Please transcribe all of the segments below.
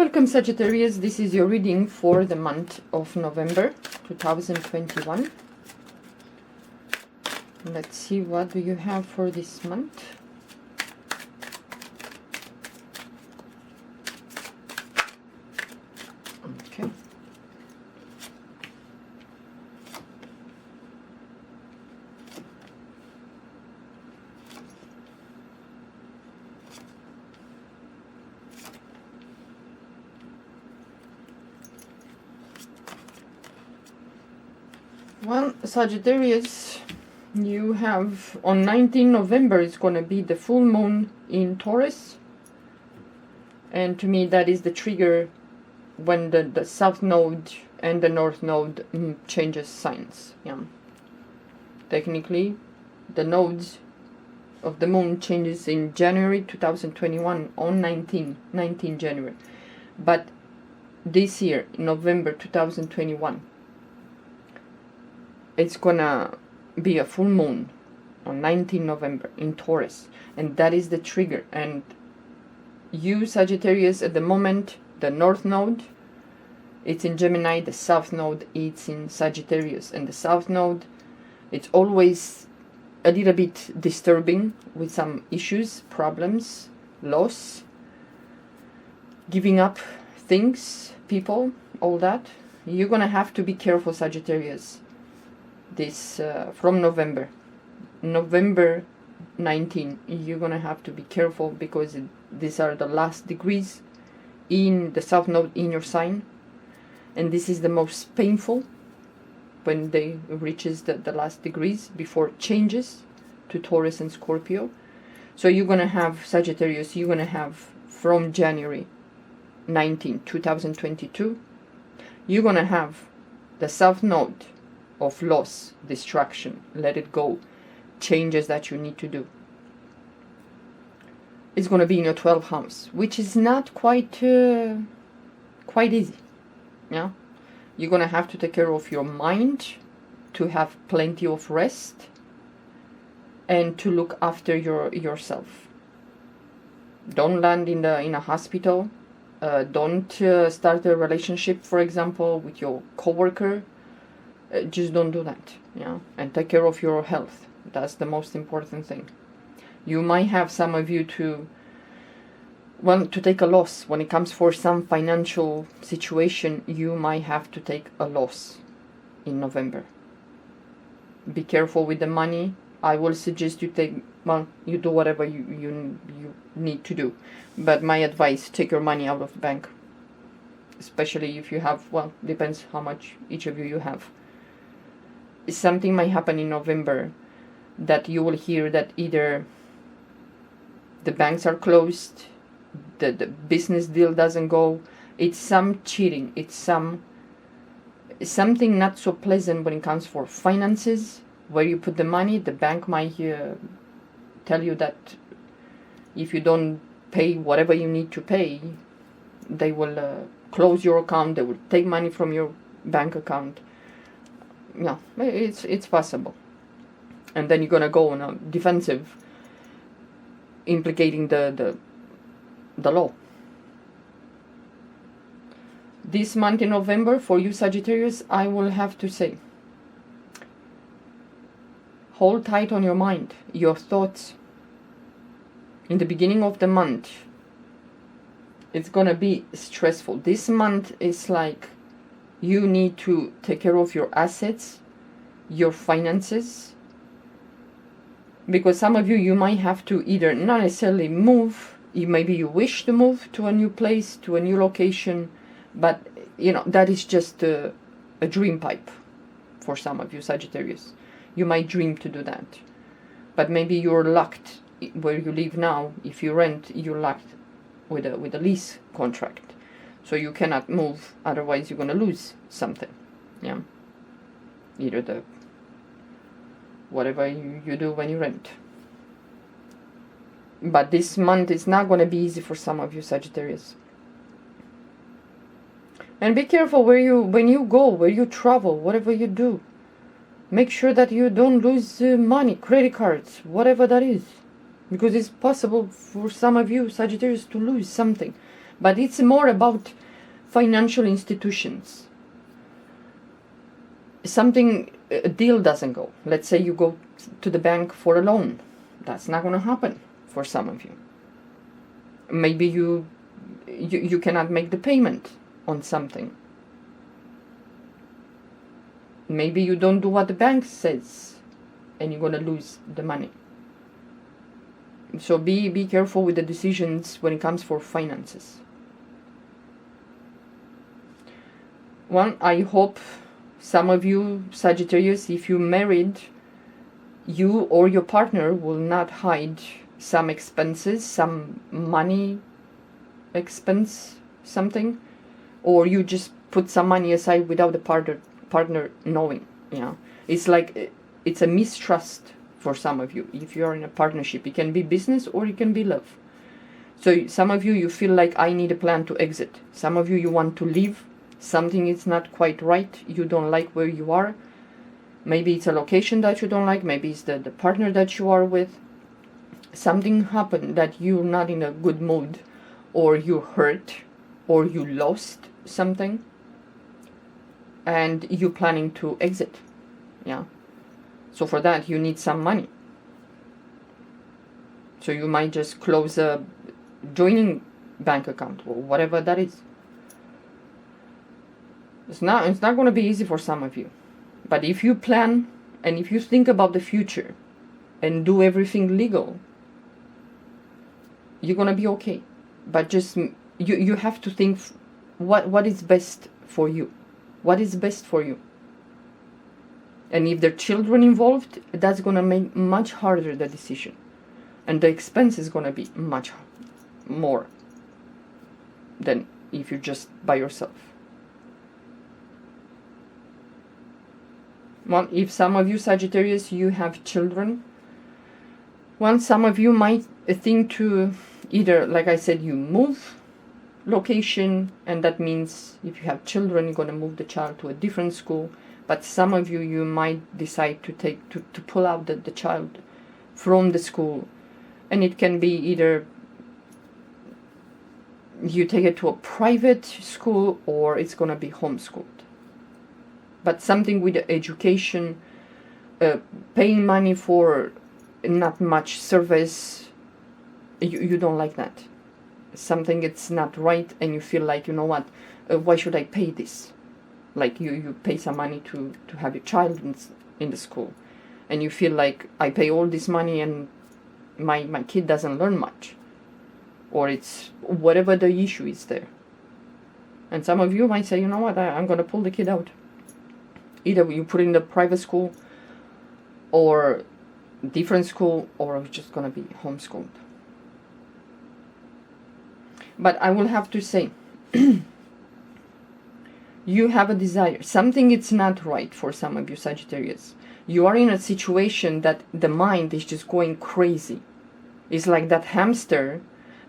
Welcome Sagittarius, this is your reading for the month of November 2021. Let's see, what do you have for this month? Okay. Well, Sagittarius, you have on 19 November is going to be the full moon in Taurus, and to me that is the trigger when the south node and the north node changes signs. Yeah, technically the nodes of the moon changes in January 2021 on 19 January, but this year November 2021 it's gonna be a full moon on 19 November in Taurus, and that is the trigger. And you Sagittarius, at the moment the north node it's in Gemini, the south node it's in Sagittarius, and the south node it's always a little bit disturbing with some issues, problems, loss, giving up things, people, all that. You're gonna have to be careful, Sagittarius, this from November 19, you're gonna have to be careful, because these are the last degrees in the south node in your sign, and this is the most painful when they reaches the last degrees before changes to Taurus and Scorpio. So you're gonna have, Sagittarius, you're gonna have from January 19 2022, you're gonna have the south node of loss, distraction, let it go, changes that you need to do. It's going to be in your 12th house, which is not quite easy. Yeah, you're going to have to take care of your mind, to have plenty of rest, and to look after yourself. Don't land in a hospital. Don't start a relationship, for example, with your coworker. Just don't do that, yeah, and take care of your health. That's the most important thing. You might have, some of you, to take a loss when it comes for some financial situation. You might have to take a loss in November. Be careful with the money. I will suggest you you do whatever you need to do, but my advice, take your money out of the bank, especially if you have, depends how much each of you have. Something might happen in November that you will hear that either the banks are closed, the business deal doesn't go, it's some cheating, it's something not so pleasant when it comes for finances. Where you put the money, the bank might tell you that if you don't pay whatever you need to pay, they will close your account, they will take money from your bank account. Yeah, it's possible. And then you're gonna go on a defensive, implicating the law. This month in November, for you Sagittarius, I will have to say, hold tight on your mind, your thoughts. In the beginning of the month, it's gonna be stressful. This month is like, you need to take care of your assets, your finances, because some of you might have to either not necessarily move, maybe you wish to move to a new place, to a new location, but that is just a dream pipe for some of you Sagittarius. You might dream to do that, but maybe you're locked where you live now. If you rent, you're locked with a lease contract. So you cannot move, otherwise you're going to lose something. Yeah. Either whatever you do when you rent. But this month is not going to be easy for some of you Sagittarius. And be careful when you go, where you travel, whatever you do. Make sure that you don't lose money, credit cards, whatever that is. Because it's possible for some of you Sagittarius to lose something. But it's more about financial institutions. A deal doesn't go. Let's say you go to the bank for a loan. That's not going to happen for some of you. Maybe you cannot make the payment on something. Maybe you don't do what the bank says and you're going to lose the money. So be careful with the decisions when it comes for finances. One, I hope some of you Sagittarius, if you married, you or your partner will not hide some expenses, some money expense, something, or you just put some money aside without the partner knowing. It's like it's a mistrust for some of you. If you are in a partnership, it can be business or it can be love. So some of you feel like I need a plan to exit. Some of you want to leave. Something is not quite right. You don't like where you are. Maybe it's a location that you don't like. Maybe it's the partner that you are with. Something happened that you're not in a good mood, or you hurt, or you lost something, and you're planning to exit. So for that you need some money. So you might just close a joining bank account or whatever that is. It's not going to be easy for some of you. But if you plan and if you think about the future and do everything legal, you're going to be okay. But just you have to think what is best for you. What is best for you? And if there are children involved, that's going to make much harder the decision. And the expense is going to be much more than if you're just by yourself. Well, if some of you Sagittarius, you have children, well, some of you might think to either, like I said, you move location, and that means if you have children, you're going to move the child to a different school. But some of you might decide to pull out the child from the school. And it can be either you take it to a private school or it's going to be homeschooled. But something with the education, paying money for not much service, you don't like that. Something it's not right and you feel like, you know what, why should I pay this? Like you pay some money to have your child in the school, and you feel like I pay all this money and my kid doesn't learn much, or it's whatever the issue is there. And some of you might say, you know what, I'm going to pull the kid out. Either you put in the private school or different school, or it's just going to be homeschooled. But I will have to say, you have a desire. Something is not right for some of you Sagittarius. You are in a situation that the mind is just going crazy. It's like that hamster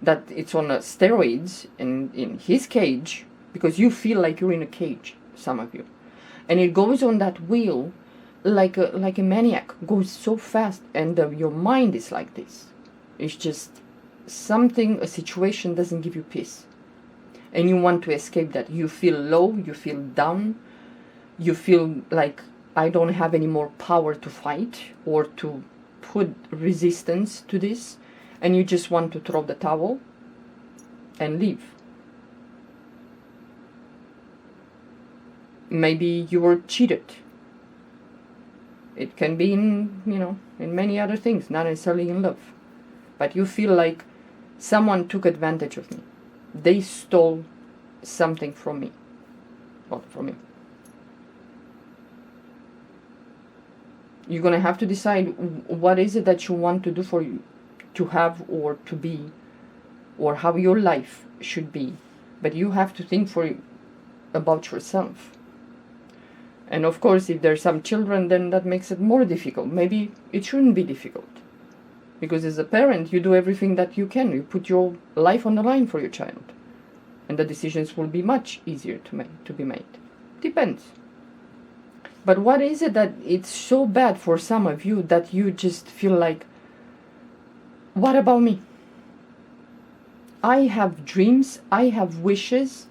that it's on steroids in his cage, because you feel like you're in a cage, some of you. And it goes on that wheel like a maniac, goes so fast, and your mind is like this. It's just a situation doesn't give you peace. And you want to escape that. You feel low, you feel down, you feel like I don't have any more power to fight or to put resistance to this, and you just want to throw the towel and leave. Maybe you were cheated. It can be in many other things, not necessarily in love. But you feel like someone took advantage of me. They stole something from me. Well, from me. You're going to have to decide what is it that you want to do for you, to have or to be, or how your life should be. But you have to think about yourself. And of course, if there's some children, then that makes it more difficult. Maybe it shouldn't be difficult. Because as a parent, you do everything that you can. You put your life on the line for your child. And the decisions will be much easier to be made. Depends. But what is it that it's so bad for some of you that you just feel like, what about me? I have dreams, I have wishes,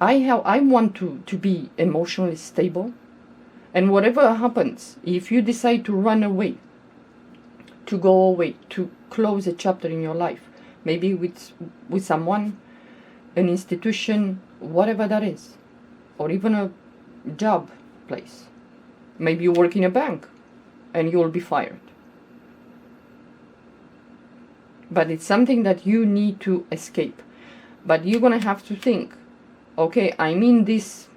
I want to be emotionally stable. And whatever happens, if you decide to run away, to go away, to close a chapter in your life, maybe with someone, an institution, whatever that is, or even a job place. Maybe you work in a bank and you will be fired. But it's something that you need to escape. But you're going to have to think, okay, I'm in this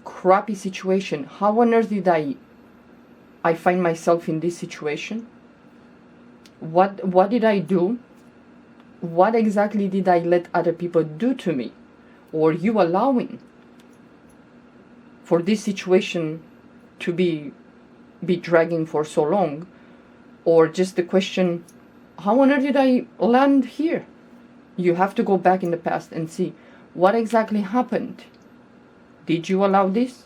crappy situation. How on earth did I find myself in this situation? What did I do? What exactly did I let other people do to me? Or you allowing for this situation to be dragging for so long? Or just the question, how on earth did I land here? You have to go back in the past and see what exactly happened. Did you allow this?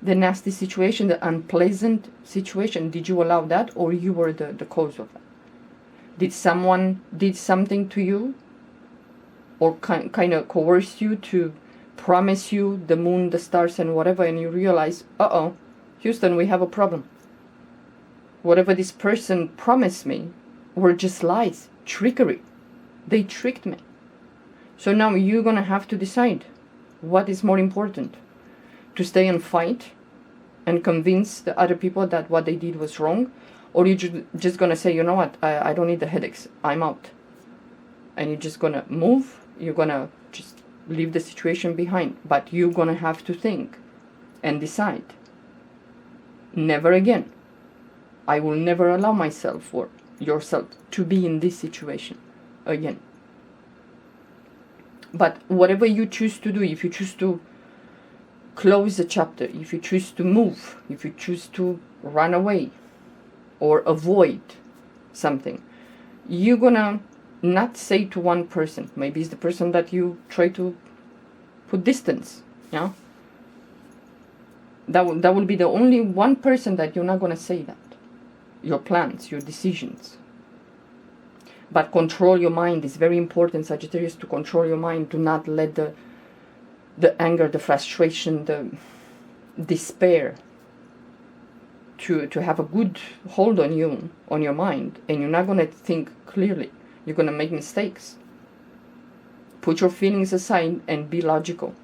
The nasty situation, the unpleasant situation, did you allow that, or you were the cause of that? Did someone did something to you, or kind of coerce you to promise you the moon, the stars, and whatever, and you realize, uh-oh, Houston, we have a problem. Whatever this person promised me were just lies, trickery. They tricked me. So now you're going to have to decide what is more important. To stay and fight and convince the other people that what they did was wrong, or you're just going to say, you know what, I don't need the headaches, I'm out. And you're just going to move, you're going to just leave the situation behind. But you're going to have to think and decide. Never again. I will never allow myself or yourself to be in this situation again. But whatever you choose to do, if you choose to close the chapter, if you choose to move, if you choose to run away or avoid something, you're gonna not say to one person, maybe it's the person that you try to put distance, yeah? That will be the only one person that you're not gonna say that. Your plans, your decisions. But control your mind is very important, Sagittarius, to control your mind, to not let the anger, the frustration, the despair to have a good hold on you, on your mind, and you're not going to think clearly. You're going to make mistakes. Put your feelings aside and be logical.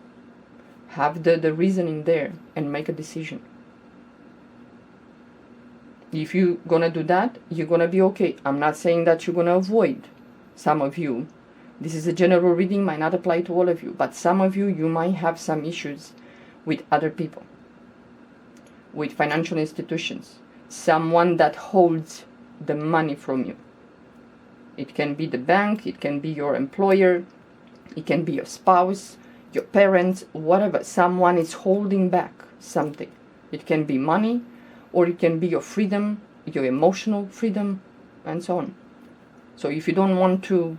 Have the reasoning there and make a decision. If you're going to do that, you're going to be okay. I'm not saying that you're going to avoid some of you. This is a general reading, might not apply to all of you, but some of you, you might have some issues with other people, with financial institutions, someone that holds the money from you. It can be the bank, it can be your employer, it can be your spouse, your parents, whatever. Someone is holding back something. It can be money, or it can be your freedom, your emotional freedom, and so on. So if you don't want to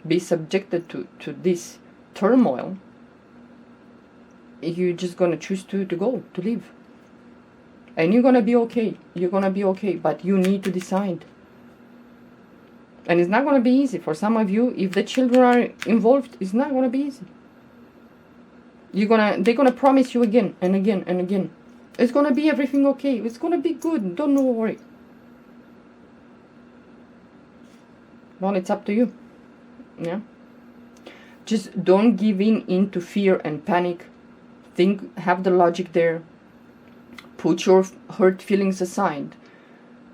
be subjected to this turmoil, you're just going to choose to go, to leave. And you're going to be okay. You're going to be okay, but you need to decide. And it's not going to be easy. For some of you, if the children are involved, it's not going to be easy. They're going to promise you again and again and again. It's going to be everything okay. It's going to be good. Don't worry. Well, it's up to you. Yeah. Just don't give into fear and panic. Think, have the logic there. Put your hurt feelings aside.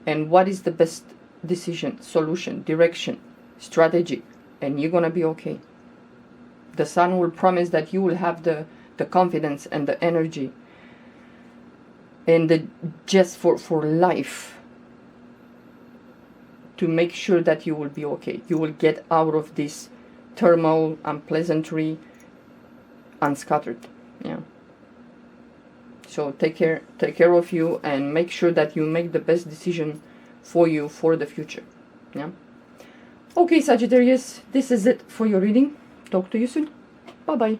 And what is the best decision, solution, direction, strategy? And you're going to be okay. The sun will promise that you will have the confidence and the energy and the just for life to make sure that you will be okay. You will get out of this turmoil, unpleasantry, unscattered. Yeah. So take care of you, and make sure that you make the best decision for you for the future. Yeah. Okay, Sagittarius, this is it for your reading. Talk to you soon. Bye bye.